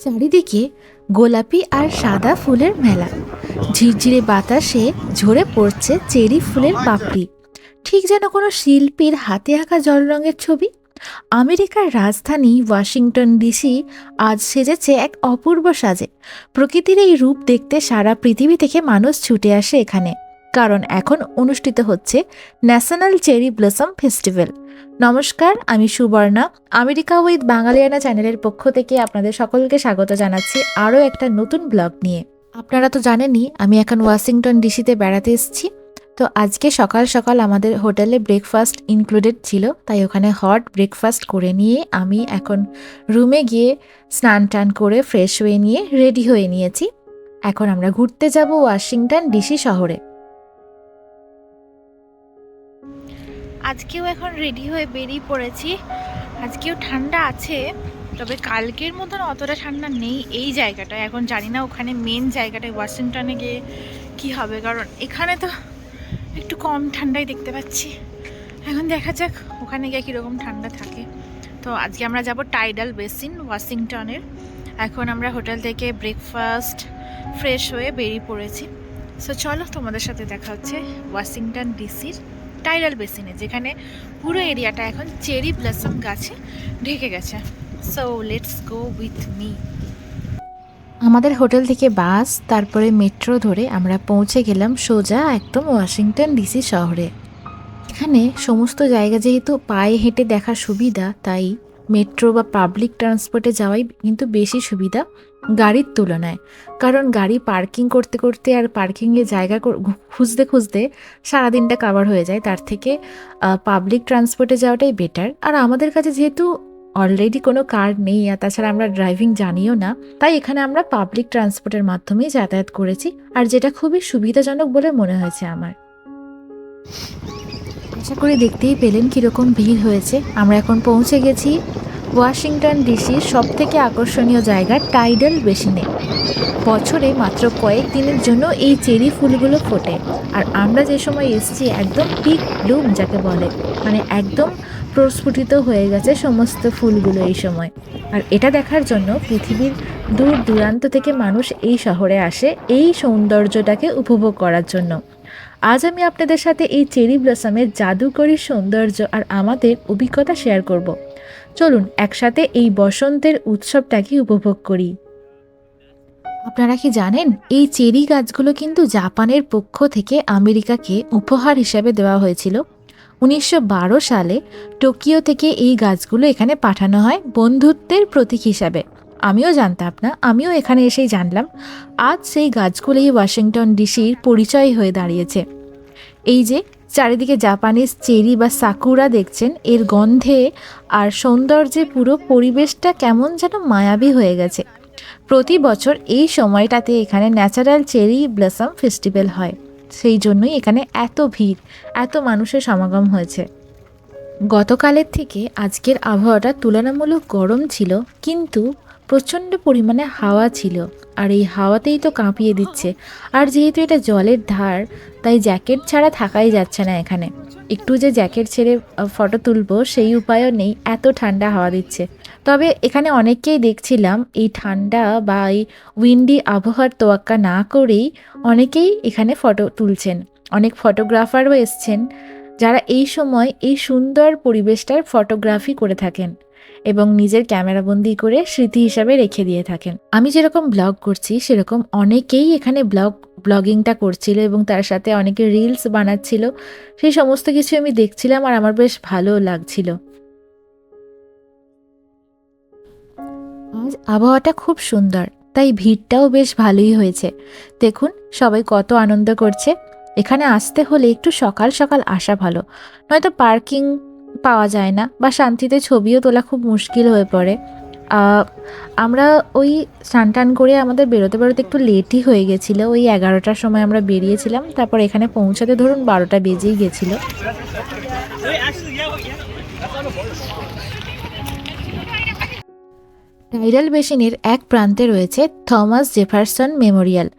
চারিদিকে গোলাপি আর সাদা ফুলের মেলা। ঝিরঝিরে বাতাসে ঝরে পড়ছে চেরি ফুলের পাপড়ি, ঠিক যেন কোনো শিল্পীর হাতে আঁকা জল রঙের ছবি। আমেরিকার রাজধানী ওয়াশিংটন ডিসি আজ সেজেছে এক অপূর্ব সাজে। প্রকৃতির এই রূপ দেখতে সারা পৃথিবী থেকে মানুষ ছুটে আসে এখানে, কারণ এখন অনুষ্ঠিত হচ্ছে ন্যাশনাল চেরি ব্লসম ফেস্টিভ্যাল। নমস্কার, আমি সুবর্ণা। আমেরিকা উইথ বাঙালিয়ানা চ্যানেলের পক্ষ থেকে আপনাদের সকলকে স্বাগত জানাচ্ছি আরও একটা নতুন ব্লগ নিয়ে। আপনারা তো জানেনই আমি এখন ওয়াশিংটন ডিসিতে বেড়াতে এসেছি। তো আজকে সকাল সকাল আমাদের হোটেলে ব্রেকফাস্ট ইনক্লুডেড ছিল, তাই ওখানে হট ব্রেকফাস্ট করে নিয়ে আমি এখন রুমে গিয়ে স্নান টান করে ফ্রেশ হয়ে নিয়ে রেডি হয়ে নিয়েছি। এখন আমরা ঘুরতে যাব ওয়াশিংটন ডিসি শহরে। আজকেও এখন রেডি হয়ে বেরিয়ে পড়েছি। আজকেও ঠান্ডা আছে, তবে কালকের মতন অতটা ঠান্ডা নেই এই জায়গাটায়। এখন জানি না ওখানে মেন জায়গাটায় ওয়াশিংটনে গিয়ে কি হবে, কারণ এখানে তো একটু কম ঠান্ডাই দেখতে পাচ্ছি। এখন দেখা যাক ওখানে গিয়ে কীরকম ঠান্ডা থাকে। তো আজকে আমরা যাব টাইডাল বেসিন ওয়াশিংটনের। এখন আমরা হোটেল থেকে ব্রেকফাস্ট ফ্রেশ হয়ে বেরিয়ে পড়েছি। সো চলো, তোমাদের সাথে দেখা হচ্ছে ওয়াশিংটন ডিসির টাইডাল বেসিনে, যেখানে পুরো এরিয়াটা এখন চেরি ব্লসম গাছে ঢেকে গেছে। So let's go with me. আমাদের হোটেল থেকে বাস, তারপরে মেট্রো ধরে আমরা পৌঁছে গেলাম সোজা একদম ওয়াশিংটন ডিসি শহরে। এখানে সমস্ত জায়গা যেহেতু পায়ে হেঁটে দেখার সুবিধা, তাই মেট্রো বা পাবলিক ট্রান্সপোর্টে যাওয়াই কিন্তু বেশি সুবিধা গাড়ির তুলনায়। কারণ গাড়ি পার্কিং করতে করতে আর পার্কিংয়ে জায়গা খুঁজতে খুঁজতে সারাদিনটা কাভার হয়ে যায়। তার থেকে পাবলিক ট্রান্সপোর্টে যাওয়াটাই বেটার। আর আমাদের কাছে যেহেতু অলরেডি কোনো কার নেই, আর তাছাড়া আমরা ড্রাইভিং জানিও না, তাই এখানে আমরা পাবলিক ট্রান্সপোর্টের মাধ্যমেই যাতায়াত করেছি, আর যেটা খুবই সুবিধাজনক বলে মনে হয়েছে আমার। আশা করি দেখতেই পেলেন কীরকম ভিড় হয়েছে। আমরা এখন পৌঁছে গেছি ওয়াশিংটন ডিসির সবথেকে আকর্ষণীয় জায়গা টাইডাল বেসিনে। বছরে মাত্র কয়েক দিনের জন্য এই চেরি ফুলগুলো ফোটে, আর আমরা যে সময় এসেছি একদম পিক ব্লুম যাকে বলে, মানে একদম প্রস্ফুটিত হয়ে গেছে সমস্ত ফুলগুলো এই সময়। আর এটা দেখার জন্য পৃথিবীর দূর দূরান্ত থেকে মানুষ এই শহরে আসে এই সৌন্দর্যটাকে উপভোগ করার জন্য। আজ আমি আপনাদের সাথে এই চেরি ব্লসমের জাদুকরী সৌন্দর্য আর আমাদের অভিজ্ঞতা শেয়ার করব। চলুন একসাথে এই বসন্তের উৎসবটাকে উপভোগ করি। আপনারা কি জানেন, এই চেরি গাছগুলো কিন্তু জাপানের পক্ষ থেকে আমেরিকাকে উপহার হিসেবে দেওয়া হয়েছিল। 1912 সালে টোকিও থেকে এই গাছগুলো এখানে পাঠানো হয় বন্ধুত্বের প্রতীক হিসাবে। আমিও জানতাম না, আমিও এখানে এসেই জানলাম। আজ সেই গাছগুলোই ওয়াশিংটন ডিসির পরিচয় হয়ে দাঁড়িয়েছে। এই যে চারিদিকে জাপানিজ চেরি বা সাকুরা দেখছেন, এর গন্ধে আর সৌন্দর্যে পুরো পরিবেশটা কেমন যেন মায়াবী হয়ে গেছে। প্রতি বছর এই সময়টাতে এখানে ন্যাচারাল চেরি ব্লসম ফেস্টিভ্যাল হয়, সেই জন্যই এখানে এত ভিড়, এত মানুষের সমাগম হয়েছে। গতকালের থেকে আজকের আবহাওয়াটা তুলনামূলক গরম ছিল, কিন্তু প্রচণ্ড পরিমাণে হাওয়া ছিল, আর এই হাওয়াতেই তো কাঁপিয়ে দিচ্ছে। আর যেহেতু এটা জলের ধার, তাই জ্যাকেট ছাড়া থাকাই যাচ্ছে না এখানে। একটু যে জ্যাকেট ছেড়ে ফটো তুলবো সেই উপায়ও নেই, এত ঠান্ডা হাওয়া দিচ্ছে। তবে এখানে অনেককেই দেখছিলাম এই ঠান্ডা বা এই উইন্ডি আবহাওয়ার তোয়াক্কা না করেই অনেকেই এখানে ফটো তুলছেন। অনেক ফটোগ্রাফারও এসছেন, যারা এই সময় এই সুন্দর পরিবেশটার ফটোগ্রাফি করে থাকেন এবং নিজের ক্যামেরাবন্দি করে স্মৃতি হিসাবে রেখে দিয়ে থাকেন। আমি যেরকম ব্লগ করছি সেরকম অনেকেই এখানে ব্লগিংটা করছিল এবং তার সাথে অনেকে রিলস বানাচ্ছিল। সেই সমস্ত কিছু আমি দেখছিলাম, আর আমার বেশ ভালো লাগছিল। আজ আবহাওয়াটা খুব সুন্দর, তাই ভিড়টাও বেশ ভালোই হয়েছে। দেখুন সবাই কত আনন্দ করছে। এখানে আসতে হলে একটু সকাল সকাল আসা ভালো, নয়তো পার্কিং পাওয়া যায় না বা শান্তিতে ছবিও তোলা খুব মুশকিল হয়ে পড়ে। আমরা ওই স্নান টান করে আমাদের বেরোতে বেরোতে একটু লেটই হয়ে গেছিলো। ওই 11টার সময় আমরা বেরিয়েছিলাম, তারপর এখানে পৌঁছাতে ধরুন 12টা বেজেই গেছিলো। টাইডাল বেসিনের এক প্রান্তে রয়েছে থমাস জেফারসন মেমোরিয়াল।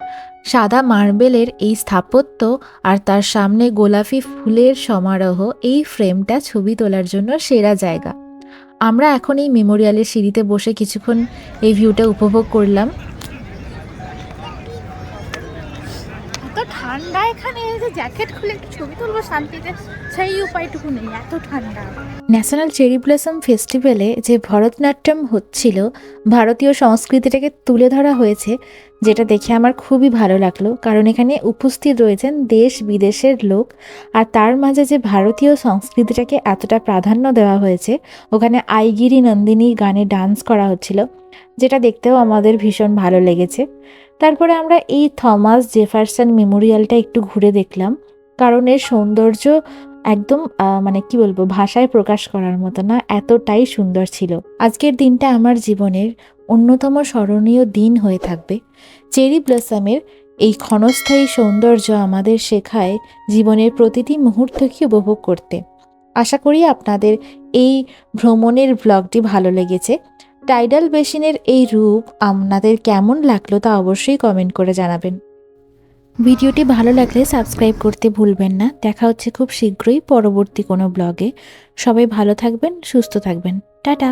সাদা মার্বেলের এই স্থাপত্য আর তার সামনে গোলাপি ফুলের সমারোহ এই ফ্রেমটা ছবি তোলার জন্য সেরা জায়গা। আমরা এখন এই মেমোরিয়ালের সিঁড়িতে বসে কিছুক্ষণ এই ভিউটা উপভোগ করলাম। এত ঠান্ডা এখানে, যে জ্যাকেট খুলে একটু ছবি তুলবো শান্তিতে, সেই উপায়টুকু নেই, এত ঠান্ডা। ন্যাশনাল চেরি ব্লসম ফেস্টিভ্যালে যে ভরতনাট্যম হচ্ছিল, ভারতীয় সংস্কৃতিটাকে তুলে ধরা হয়েছে, যেটা দেখে আমার খুবই ভালো লাগলো। কারণ এখানে উপস্থিত রয়েছেন দেশ বিদেশের লোক, আর তার মাঝে যে ভারতীয় সংস্কৃতিটাকে এতটা প্রাধান্য দেওয়া হয়েছে, ওখানে আইগিরি নন্দিনী গানে ডান্স করা হচ্ছিল, যেটা দেখতেও আমাদের ভীষণ ভালো লেগেছে। তারপরে আমরা এই থমাস জেফারসন মেমোরিয়ালটা একটু ঘুরে দেখলাম, কারণ এর সৌন্দর্য একদম মানে কি বলবো, ভাষায় প্রকাশ করার মতো না, এতটাই সুন্দর ছিল। আজকের দিনটা আমার জীবনের অন্যতম স্মরণীয় দিন হয়ে থাকবে। চেরি ব্লসমের এই ক্ষণস্থায়ী সৌন্দর্য আমাদের শেখায় জীবনের প্রতিটি মুহূর্তকে উপভোগ করতে। আশা করি আপনাদের এই ভ্রমণের ব্লগটি ভালো লেগেছে। টাইডাল বেসিনের এই রূপ আপনাদের কেমন লাগলো তা অবশ্যই কমেন্ট করে জানাবেন। ভিডিওটি ভালো লাগলে সাবস্ক্রাইব করতে ভুলবেন না। দেখা হচ্ছে খুব শীঘ্রই পরবর্তী কোনো ব্লগে। সবাই ভালো থাকবেন, সুস্থ থাকবেন। টাটা।